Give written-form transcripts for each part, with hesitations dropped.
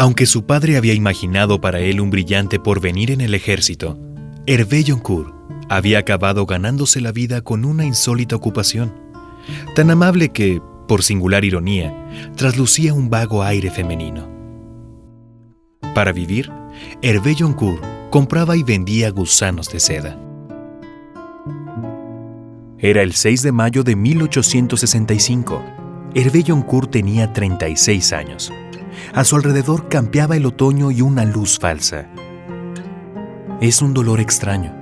Aunque su padre había imaginado para él un brillante porvenir en el ejército, Hervé Joncourt había acabado ganándose la vida con una insólita ocupación, tan amable que, por singular ironía, traslucía un vago aire femenino. Para vivir, Hervé Joncourt compraba y vendía gusanos de seda. Era el 6 de mayo de 1865. Hervé Joncourt tenía 36 años. A su alrededor campeaba el otoño y una luz falsa. Es un dolor extraño,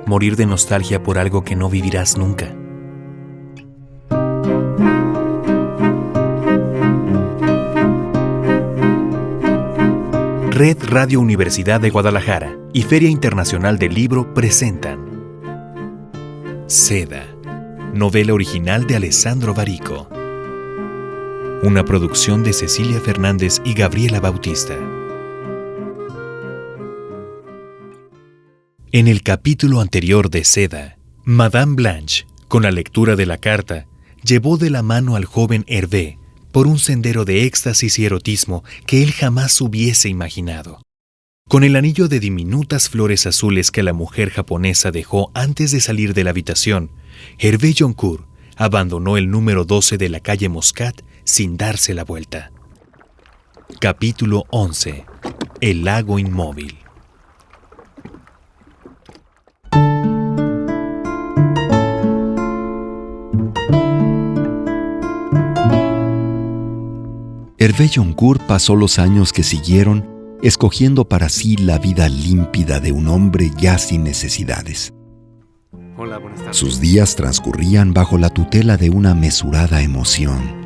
morir de nostalgia por algo que no vivirás nunca. Red Radio Universidad de Guadalajara y Feria Internacional del Libro presentan Seda, novela original de Alessandro Barico. Una producción de Cecilia Fernández y Gabriela Bautista. En el capítulo anterior de Seda, Madame Blanche, con la lectura de la carta, llevó de la mano al joven Hervé por un sendero de éxtasis y erotismo que él jamás hubiese imaginado. Con el anillo de diminutas flores azules que la mujer japonesa dejó antes de salir de la habitación, Hervé Joncourt abandonó el número 12 de la calle Moscat sin darse la vuelta. Capítulo 11. El lago inmóvil. Hervé Joncourt pasó los años que siguieron escogiendo para sí la vida límpida de un hombre ya sin necesidades. Hola, buenas tardes. Sus días transcurrían bajo la tutela de una mesurada emoción.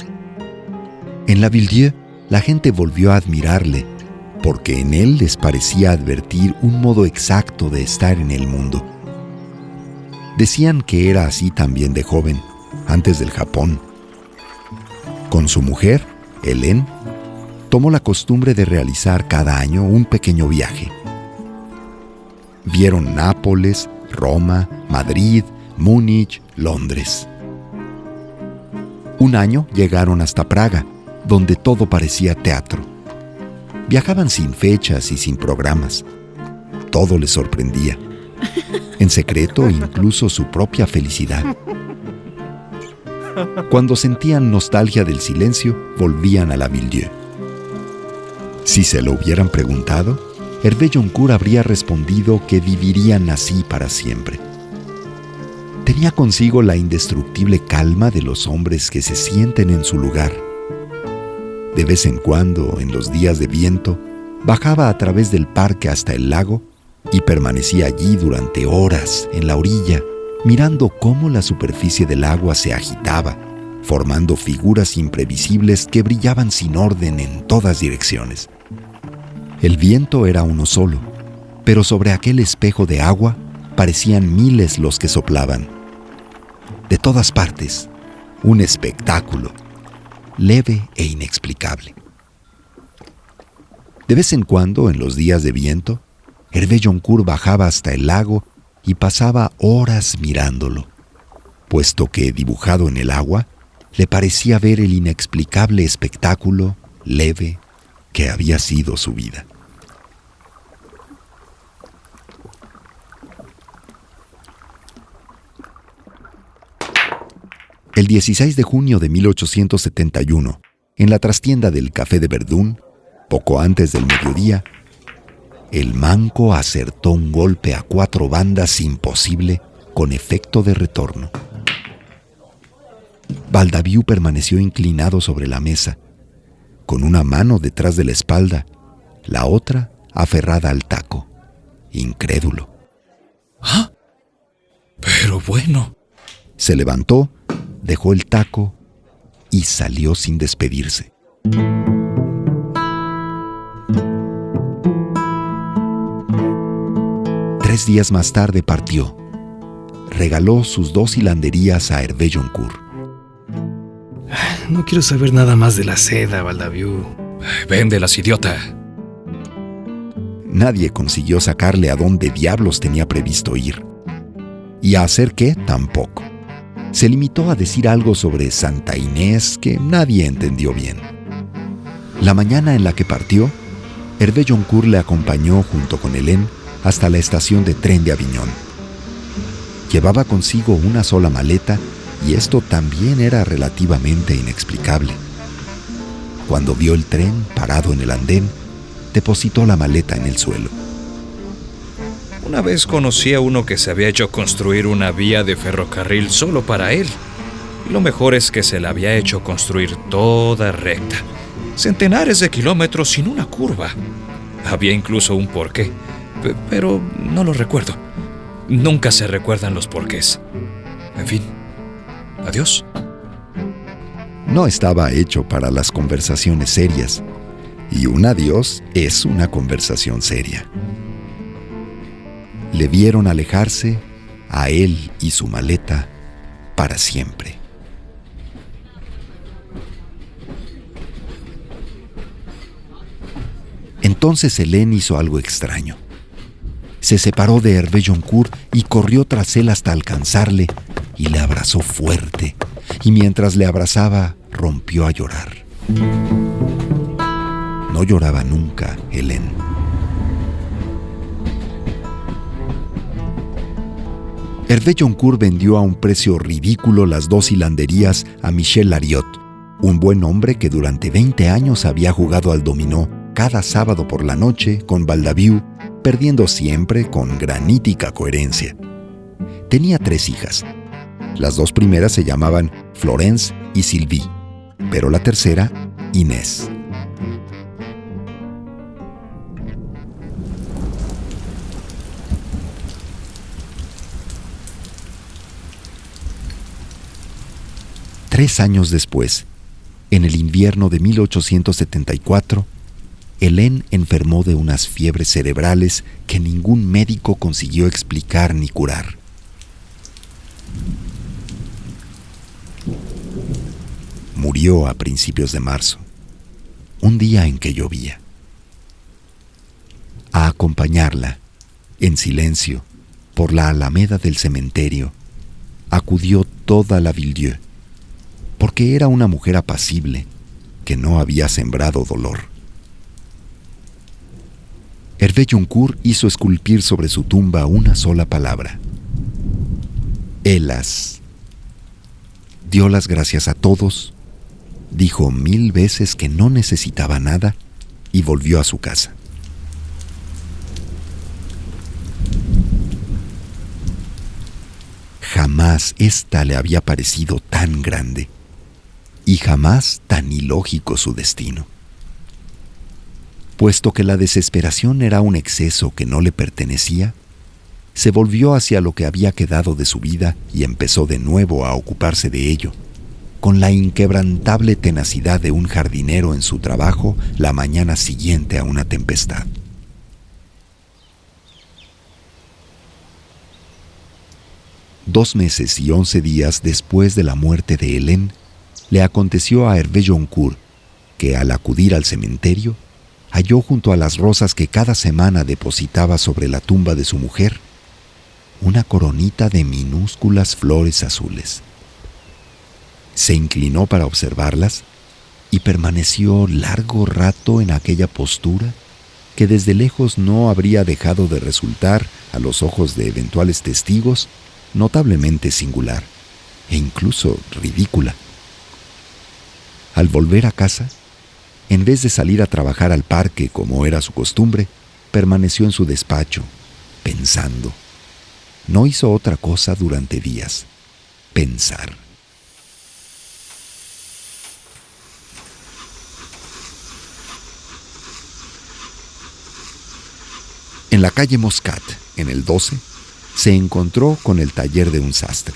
En la Ville-Dieu, la gente volvió a admirarle, porque en él les parecía advertir un modo exacto de estar en el mundo. Decían que era así también de joven, antes del Japón. Con su mujer, Hélène, tomó la costumbre de realizar cada año un pequeño viaje. Vieron Nápoles, Roma, Madrid, Múnich, Londres. Un año llegaron hasta Praga, donde todo parecía teatro. Viajaban sin fechas y sin programas. Todo les sorprendía. En secreto, incluso su propia felicidad. Cuando sentían nostalgia del silencio, volvían a la Ville-Dieu. Si se lo hubieran preguntado, Hervé Joncourt habría respondido que vivirían así para siempre. Tenía consigo la indestructible calma de los hombres que se sienten en su lugar. De vez en cuando, en los días de viento, bajaba a través del parque hasta el lago y permanecía allí durante horas en la orilla, mirando cómo la superficie del agua se agitaba, formando figuras imprevisibles que brillaban sin orden en todas direcciones. El viento era uno solo, pero sobre aquel espejo de agua parecían miles los que soplaban. De todas partes, un espectáculo, leve e inexplicable. De vez en cuando, en los días de viento, Hervé Joncourt bajaba hasta el lago y pasaba horas mirándolo, puesto que, dibujado en el agua, le parecía ver el inexplicable espectáculo leve que había sido su vida. El 16 de junio de 1871, en la trastienda del Café de Verdún, poco antes del mediodía, el manco acertó un golpe a 4 bandas imposible con efecto de retorno. Baldaviu permaneció inclinado sobre la mesa, con una mano detrás de la espalda, la otra aferrada al taco, incrédulo. ¡Ah! Pero bueno. Se levantó, dejó el taco y salió sin despedirse. Tres días más tarde partió. Regaló sus 2 hilanderías a Hervé Joncourt. No quiero saber nada más de la seda, Baldaviu. Véndelas, idiota. Nadie consiguió sacarle a dónde diablos tenía previsto ir. Y a hacer qué, tampoco. Se limitó a decir algo sobre Santa Inés que nadie entendió bien. La mañana en la que partió, Hervé Joncourt le acompañó junto con Hélène hasta la estación de tren de Avignon. Llevaba consigo una sola maleta y esto también era relativamente inexplicable. Cuando vio el tren parado en el andén, depositó la maleta en el suelo. Una vez conocí a uno que se había hecho construir una vía de ferrocarril solo para él. Y lo mejor es que se la había hecho construir toda recta. Centenares de kilómetros sin una curva. Había incluso un porqué, pero no lo recuerdo. Nunca se recuerdan los porqués. En fin, adiós. No estaba hecho para las conversaciones serias, y un adiós es una conversación seria. Le vieron alejarse, a él y su maleta, para siempre. Entonces Hélène hizo algo extraño. Se separó de Hervé Joncourt y corrió tras él hasta alcanzarle y le abrazó fuerte. Y mientras le abrazaba, rompió a llorar. No lloraba nunca, Hélène. Hervé Joncourt vendió a un precio ridículo las 2 hilanderías a Michel Lariot, un buen hombre que durante 20 años había jugado al dominó cada sábado por la noche con Baldaviu, perdiendo siempre con granítica coherencia. Tenía 3 hijas. Las 2 primeras se llamaban Florence y Sylvie, pero la tercera, Inés. Tres años después, en el invierno de 1874, Hélène enfermó de unas fiebres cerebrales que ningún médico consiguió explicar ni curar. Murió a principios de marzo, un día en que llovía. A acompañarla, en silencio, por la alameda del cementerio, acudió toda la Ville-Dieu, porque era una mujer apacible que no había sembrado dolor. Hervé Joncourt hizo esculpir sobre su tumba una sola palabra: Hélas. Dio las gracias a todos, dijo 1000 veces que no necesitaba nada y volvió a su casa. Jamás esta le había parecido tan grande y jamás tan ilógico su destino. Puesto que la desesperación era un exceso que no le pertenecía, se volvió hacia lo que había quedado de su vida y empezó de nuevo a ocuparse de ello, con la inquebrantable tenacidad de un jardinero en su trabajo la mañana siguiente a una tempestad. Dos meses y 11 días después de la muerte de Hélène, le aconteció a Hervé Joncourt que, al acudir al cementerio, halló junto a las rosas que cada semana depositaba sobre la tumba de su mujer una coronita de minúsculas flores azules. Se inclinó para observarlas y permaneció largo rato en aquella postura que desde lejos no habría dejado de resultar, a los ojos de eventuales testigos, notablemente singular e incluso ridícula. Al volver a casa, en vez de salir a trabajar al parque como era su costumbre, permaneció en su despacho, pensando. No hizo otra cosa durante días: pensar. En la calle Moscat, en el 12, se encontró con el taller de un sastre.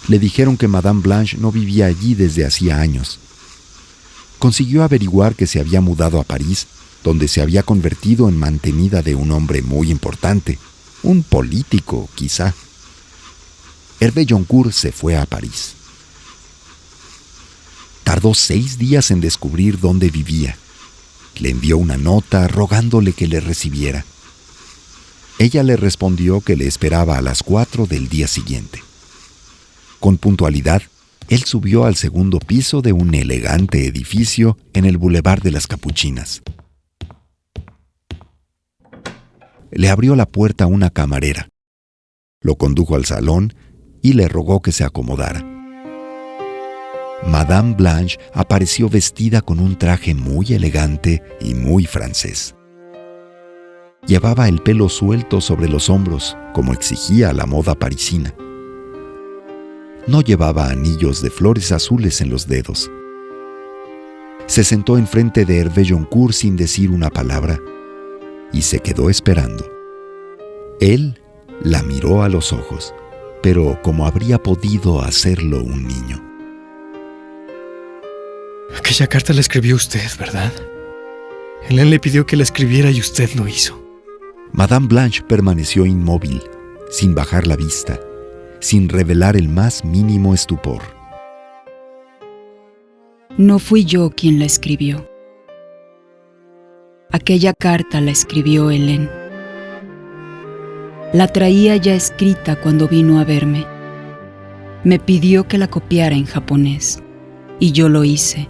Le dijeron que Madame Blanche no vivía allí desde hacía años. Consiguió averiguar que se había mudado a París, donde se había convertido en mantenida de un hombre muy importante, un político, quizá. Hervé Joncourt se fue a París. Tardó 6 días en descubrir dónde vivía. Le envió una nota rogándole que le recibiera. Ella le respondió que le esperaba a las 4 del día siguiente. Con puntualidad, él subió al segundo piso de un elegante edificio en el Boulevard de las Capuchinas. le abrió la puerta a una camarera. Lo condujo al salón y le rogó que se acomodara. Madame Blanche apareció vestida con un traje muy elegante y muy francés. Llevaba el pelo suelto sobre los hombros, como exigía la moda parisina. No llevaba anillos de flores azules en los dedos. Se sentó enfrente de Hervé Joncourt sin decir una palabra y se quedó esperando. Él la miró a los ojos, pero como habría podido hacerlo un niño. Aquella carta la escribió usted, ¿verdad? Hélène le pidió que la escribiera y usted lo hizo. Madame Blanche permaneció inmóvil, sin bajar la vista, sin revelar el más mínimo estupor. No fui yo quien la escribió. Aquella carta la escribió Hélène. La traía ya escrita cuando vino a verme. Me pidió que la copiara en japonés, y yo lo hice.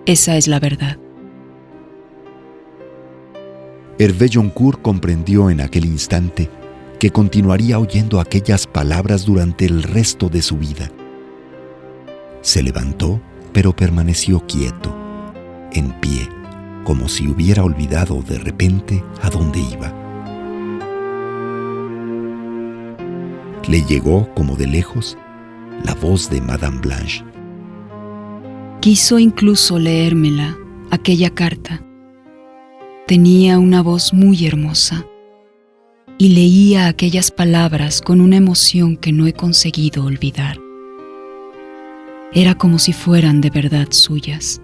Esa es la verdad. Hervé Joncourt comprendió en aquel instante que continuaría oyendo aquellas palabras durante el resto de su vida. Se levantó, pero permaneció quieto, en pie, como si hubiera olvidado de repente a dónde iba. Le llegó, como de lejos, la voz de Madame Blanche. Quiso incluso leérmela, aquella carta. Tenía una voz muy hermosa y leía aquellas palabras con una emoción que no he conseguido olvidar. Era como si fueran de verdad suyas.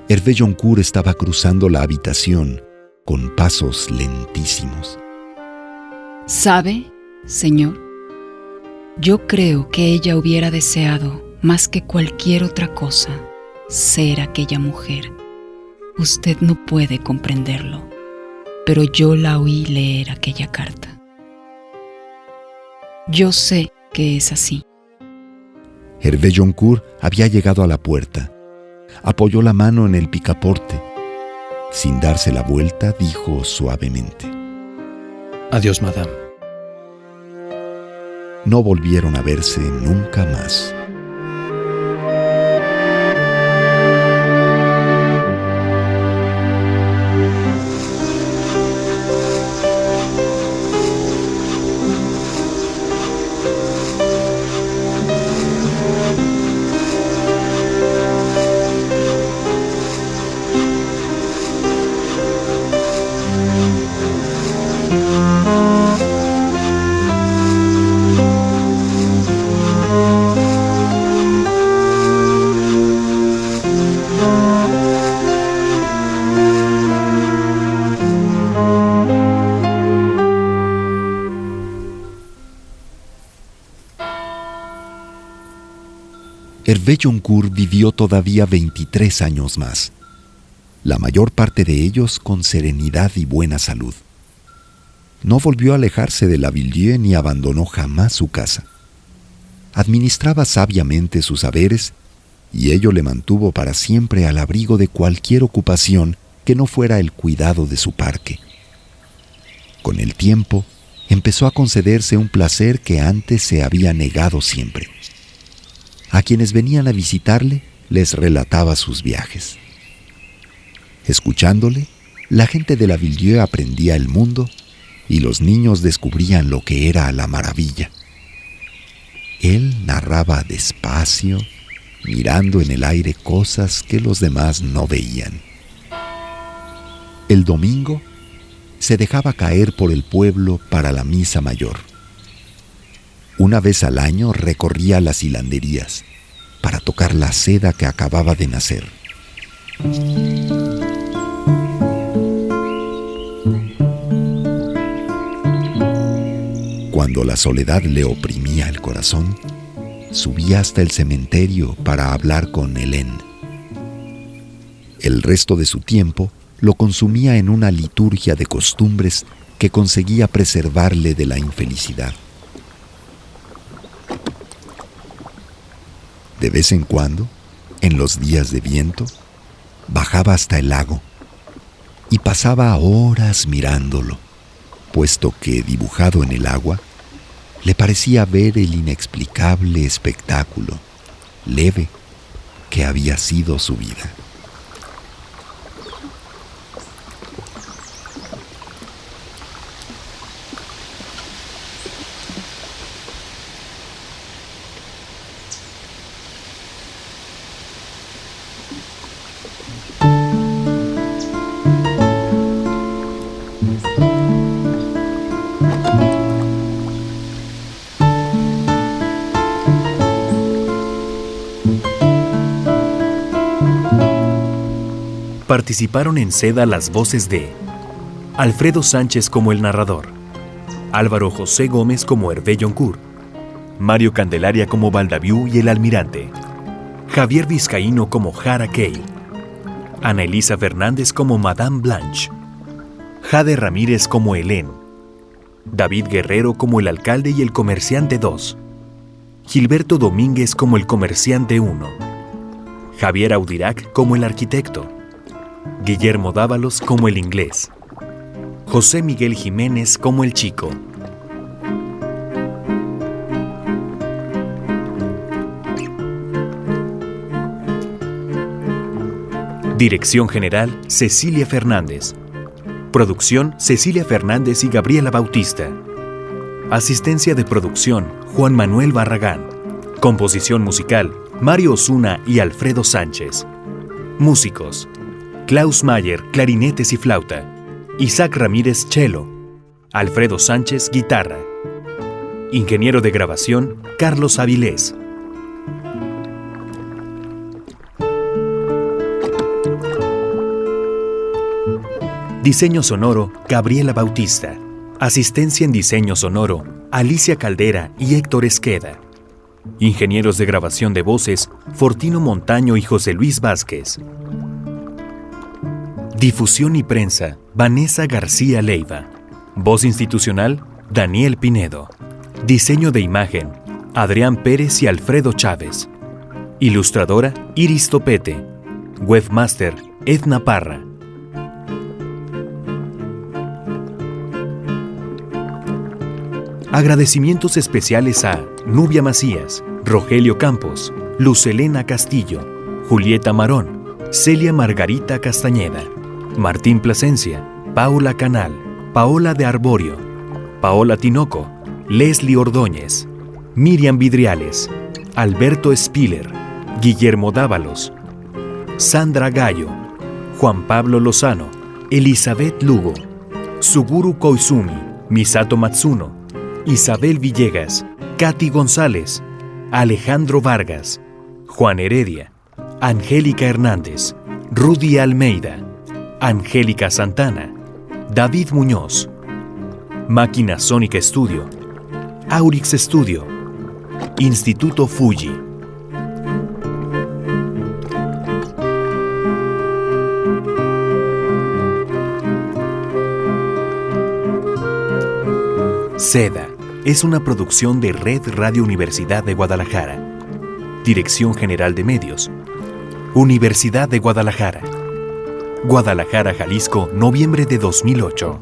Hervé Joncourt estaba cruzando la habitación con pasos lentísimos. ¿Sabe, señor? Yo creo que ella hubiera deseado, más que cualquier otra cosa, ser aquella mujer. Usted no puede comprenderlo, pero yo la oí leer aquella carta. Yo sé que es así. Hervé Joncourt había llegado a la puerta. Apoyó la mano en el picaporte. Sin darse la vuelta, dijo suavemente: Adiós, madame. No volvieron a verse nunca más. Hervé Joncourt vivió todavía 23 años más, la mayor parte de ellos con serenidad y buena salud. No volvió a alejarse de la Villiers ni abandonó jamás su casa. Administraba sabiamente sus haberes y ello le mantuvo para siempre al abrigo de cualquier ocupación que no fuera el cuidado de su parque. Con el tiempo, empezó a concederse un placer que antes se había negado siempre. A quienes venían a visitarle, les relataba sus viajes. Escuchándole, la gente de la Villiers aprendía el mundo y los niños descubrían lo que era la maravilla. Él narraba despacio, mirando en el aire cosas que los demás no veían. El domingo se dejaba caer por el pueblo para la misa mayor. Una vez al año recorría las hilanderías para tocar la seda que acababa de nacer. Cuando la soledad le oprimía el corazón, subía hasta el cementerio para hablar con Hélène. El resto de su tiempo lo consumía en una liturgia de costumbres que conseguía preservarle de la infelicidad. De vez en cuando, en los días de viento, bajaba hasta el lago. y pasaba horas mirándolo, puesto que, dibujado en el agua, le parecía ver el inexplicable espectáculo, leve, que había sido su vida. Participaron en Seda las voces de Alfredo Sánchez como el narrador, Álvaro José Gómez como Hervé Joncourt, Mario Candelaria como Baldaviu y el almirante, Javier Vizcaíno como Jara Key, Ana Elisa Fernández como Madame Blanche, Jade Ramírez como Hélène, David Guerrero como el alcalde y el comerciante 2, Gilberto Domínguez como el comerciante 1, Javier Audirac como el arquitecto, Guillermo Dávalos como el inglés, José Miguel Jiménez como el chico. Dirección General, Cecilia Fernández. Producción, Cecilia Fernández y Gabriela Bautista. Asistencia de producción, Juan Manuel Barragán. Composición musical, Mario Osuna y Alfredo Sánchez. Músicos: Klaus Mayer, clarinetes y flauta. Isaac Ramírez, cello. Alfredo Sánchez, guitarra. Ingeniero de grabación, Carlos Avilés. Diseño sonoro, Gabriela Bautista. Asistencia en diseño sonoro, Alicia Caldera y Héctor Esqueda. Ingenieros de grabación de voces, Fortino Montaño y José Luis Vázquez. Difusión y prensa, Vanessa García Leiva. Voz institucional, Daniel Pinedo. Diseño de imagen, Adrián Pérez y Alfredo Chávez. Ilustradora, Iris Topete. Webmaster, Edna Parra. Agradecimientos especiales a Nubia Macías, Rogelio Campos, Lucelena Castillo, Julieta Marón, Celia Margarita Castañeda, Martín Plasencia, Paula Canal, Paola de Arborio, Paola Tinoco, Leslie Ordóñez, Miriam Vidriales, Alberto Spiller, Guillermo Dávalos, Sandra Gallo, Juan Pablo Lozano, Elizabeth Lugo, Suguru Koizumi, Misato Matsuno, Isabel Villegas, Katy González, Alejandro Vargas, Juan Heredia, Angélica Hernández, Rudy Almeida, Angélica Santana, David Muñoz, Máquina Sónica Studio, Aurix Studio, Instituto Fuji. Seda es una producción de Red Radio Universidad de Guadalajara. Dirección General de Medios, Universidad de Guadalajara. Guadalajara, Jalisco, noviembre de 2008.